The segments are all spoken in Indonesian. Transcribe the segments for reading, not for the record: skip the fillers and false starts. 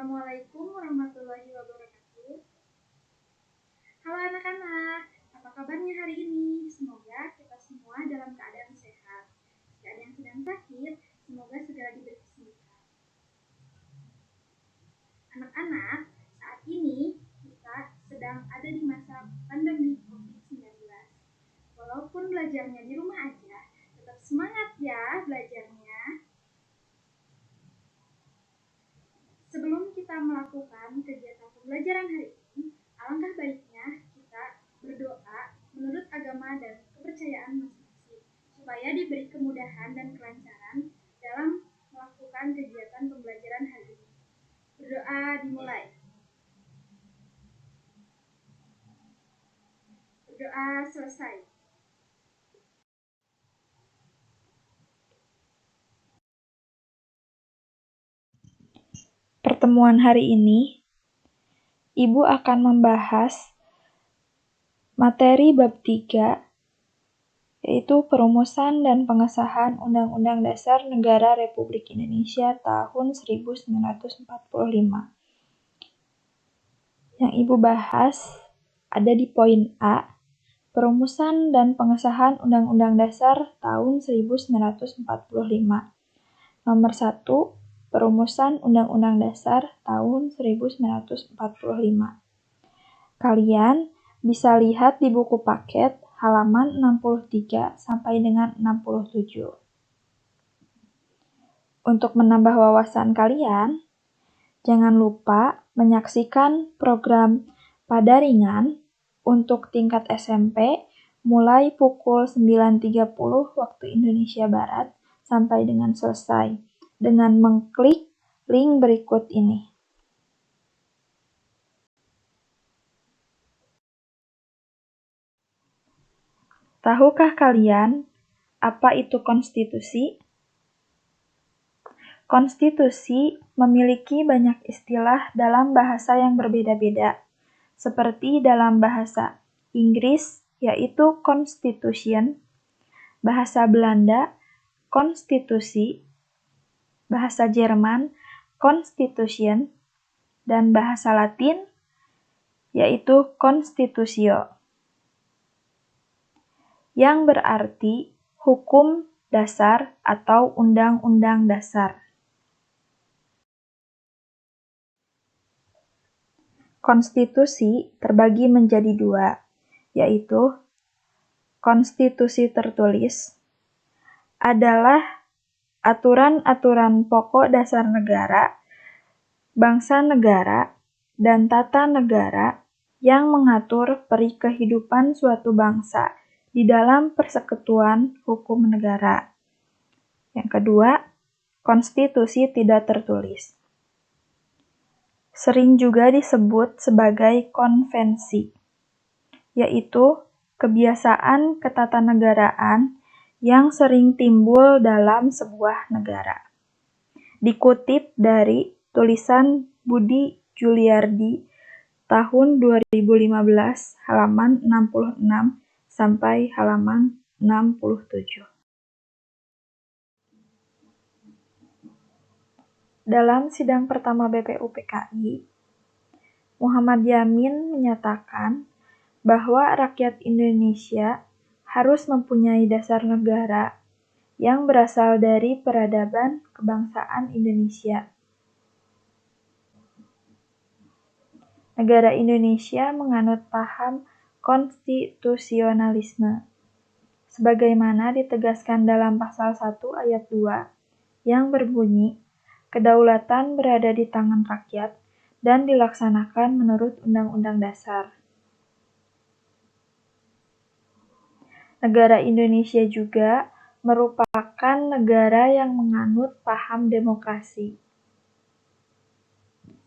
Assalamualaikum warahmatullahi wabarakatuh. Halo anak-anak, apa kabarnya hari ini? Semoga kita semua dalam keadaan sehat. Jika ada yang sedang sakit, semoga segera diberi kesembuhan. Anak-anak, saat ini kita sedang ada di masa pandemi COVID-19. Walaupun belajarnya di rumah aja, tetap semangat ya belajarnya. Sebelum kita melakukan kegiatan pembelajaran hari ini, alangkah baiknya kita berdoa menurut agama dan kepercayaan masing-masing, supaya diberi kemudahan dan kelancaran dalam melakukan kegiatan pembelajaran hari ini. Berdoa dimulai. Berdoa selesai. Pertemuan hari ini, Ibu akan membahas materi bab 3, yaitu perumusan dan pengesahan Undang-Undang Dasar Negara Republik Indonesia tahun 1945. Yang Ibu bahas ada di poin A, perumusan dan pengesahan Undang-Undang Dasar tahun 1945. Nomor 1, perumusan Undang-Undang Dasar tahun 1945. Kalian bisa lihat di buku paket halaman 63 sampai dengan 67. Untuk menambah wawasan kalian, jangan lupa menyaksikan program Padaringan untuk tingkat SMP mulai pukul 9.30 waktu Indonesia Barat sampai dengan selesai dengan mengklik link berikut ini. Tahukah kalian apa itu konstitusi? Konstitusi memiliki banyak istilah dalam bahasa yang berbeda-beda, seperti dalam bahasa Inggris yaitu constitution, bahasa Belanda konstitusi, bahasa Jerman Constitution, dan bahasa Latin yaitu constitutio, yang berarti hukum dasar atau undang-undang dasar. Konstitusi terbagi menjadi dua, yaitu konstitusi tertulis adalah aturan-aturan pokok dasar negara, bangsa negara, dan tata negara yang mengatur peri kehidupan suatu bangsa di dalam persekutuan hukum negara. Yang kedua, konstitusi tidak tertulis. Sering juga disebut sebagai konvensi, yaitu kebiasaan ketatanegaraan yang sering timbul dalam sebuah negara. Dikutip dari tulisan Budi Juliardi tahun 2015 halaman 66 sampai halaman 67. Dalam sidang pertama BPUPKI, Muhammad Yamin menyatakan bahwa rakyat Indonesia harus mempunyai dasar negara yang berasal dari peradaban kebangsaan Indonesia. Negara Indonesia menganut paham konstitusionalisme, sebagaimana ditegaskan dalam pasal 1 ayat 2, yang berbunyi, kedaulatan berada di tangan rakyat dan dilaksanakan menurut Undang-Undang Dasar. Negara Indonesia juga merupakan negara yang menganut paham demokrasi.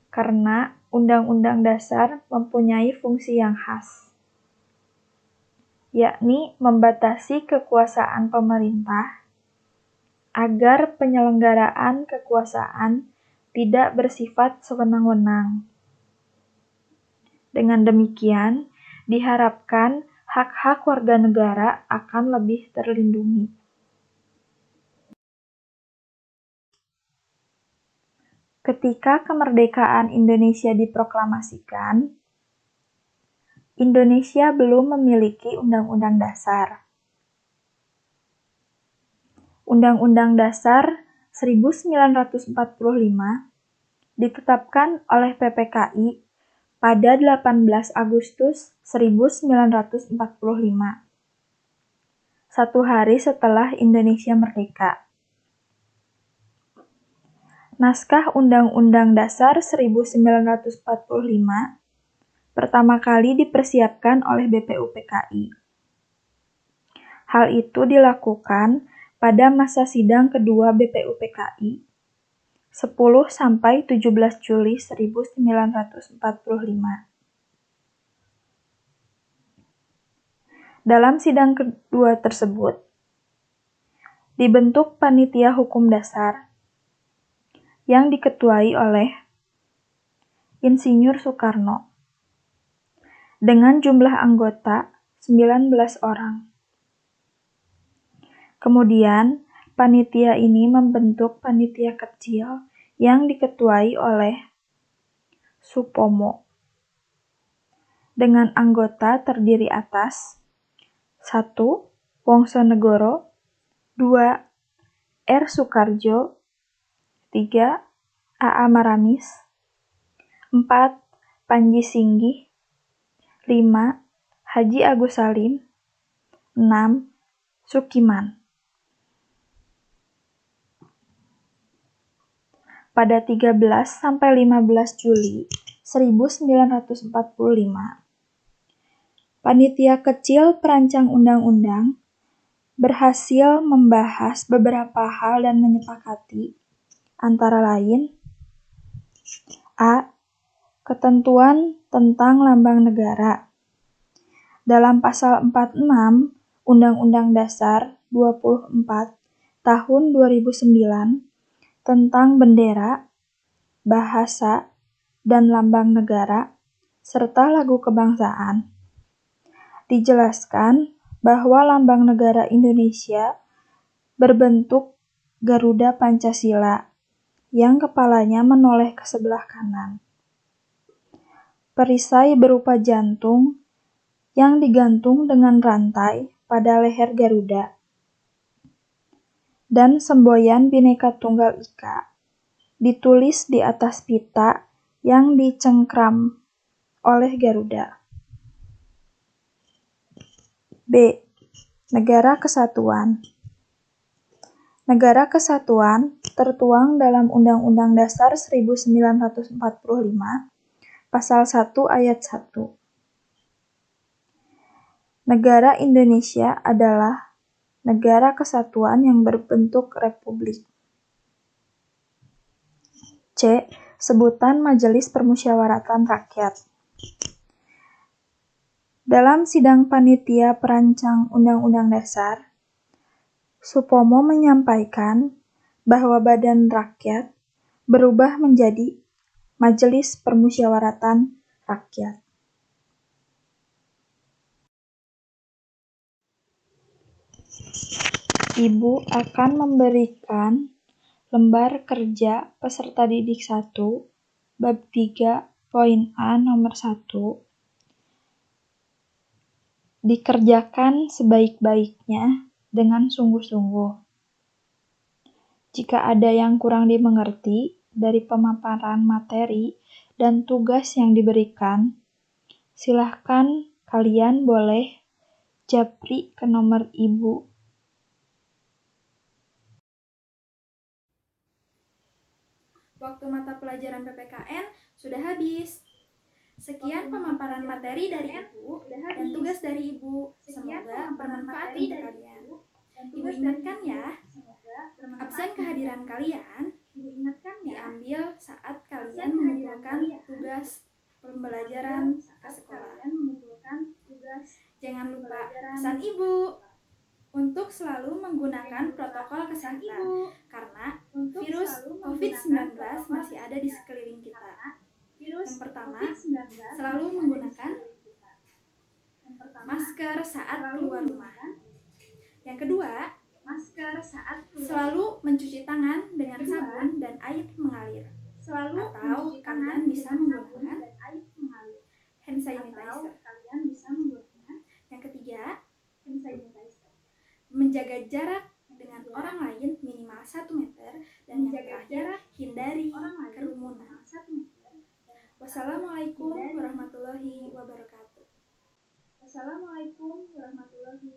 Karena Undang-Undang Dasar mempunyai fungsi yang khas, yakni membatasi kekuasaan pemerintah agar penyelenggaraan kekuasaan tidak bersifat sewenang-wenang. Dengan demikian, diharapkan hak-hak warga negara akan lebih terlindungi. Ketika kemerdekaan Indonesia diproklamasikan, Indonesia belum memiliki Undang-Undang Dasar. Undang-Undang Dasar 1945 ditetapkan oleh PPKI pada 18 Agustus 1945, satu hari setelah Indonesia merdeka. Naskah Undang-Undang Dasar 1945 pertama kali dipersiapkan oleh BPUPKI. Hal itu dilakukan pada masa sidang kedua BPUPKI 10–17 Juli 1945. Dalam sidang kedua tersebut, dibentuk Panitia Hukum Dasar yang diketuai oleh Insinyur Soekarno dengan jumlah anggota 19 orang. Kemudian, panitia ini membentuk panitia kecil yang diketuai oleh Supomo dengan anggota terdiri atas 1. Wongsonegoro, 2. R. Soekardjo, 3. A.A. Maramis, 4. Panji Singgih, 5. Haji Agus Salim, 6. Sukiman. Pada 13–15 Juli 1945, panitia kecil perancang undang-undang berhasil membahas beberapa hal dan menyepakati, antara lain: A. Ketentuan tentang lambang negara. Dalam pasal 46 Undang-Undang Dasar 24 tahun 2009 tentang bendera, bahasa, dan lambang negara, serta lagu kebangsaan, dijelaskan bahwa lambang negara Indonesia berbentuk Garuda Pancasila yang kepalanya menoleh ke sebelah kanan. Perisai berupa jantung yang digantung dengan rantai pada leher Garuda, dan semboyan Bhinneka Tunggal Ika ditulis di atas pita yang dicengkram oleh Garuda. B. Negara Kesatuan. Negara Kesatuan tertuang dalam Undang-Undang Dasar 1945 Pasal 1 Ayat 1. Negara Indonesia adalah negara kesatuan yang berbentuk republik. C. Sebutan Majelis Permusyawaratan Rakyat. Dalam sidang panitia perancang Undang-Undang Dasar, Supomo menyampaikan bahwa Badan Rakyat berubah menjadi Majelis Permusyawaratan Rakyat. Ibu akan memberikan lembar kerja peserta didik 1, bab 3, poin A nomor 1, dikerjakan sebaik-baiknya dengan sungguh-sungguh. Jika ada yang kurang dimengerti dari pemaparan materi dan tugas yang diberikan, silahkan kalian boleh japri ke nomor ibu. Waktu mata pelajaran PPKN sudah habis. Sekian pemaparan materi dari Ibu dan tugas dari Ibu. Semoga bermanfaat untuk kalian. Ibu ingatkan ya, absen kehadiran kalian diambil saat kalian mengumpulkan tugas pembelajaran ke sekolah. Jangan lupa pesan Ibu untuk selalu menggunakan protokol kesehatan karena virus COVID-19 masih ada di sekeliling kita. Yang pertama, selalu menggunakan masker saat keluar rumah. Yang kedua, selalu mencuci tangan dengan sabun dan air mengalir. Selalu Atau mencuci kalian tangan bisa dengan menggunakan sabun dan air mengalir. hand Atau sanitizer. kalian bisa menggunakan Yang ketiga, hand sanitizer. menjaga jarak dengan orang lain minimal 1 meter. Dan yang Menjaga terakhir, jarak hindari orang lain kerumunan. minimal 1 meter. Wassalamualaikum Hindari warahmatullahi wabarakatuh. Wassalamualaikum warahmatullahi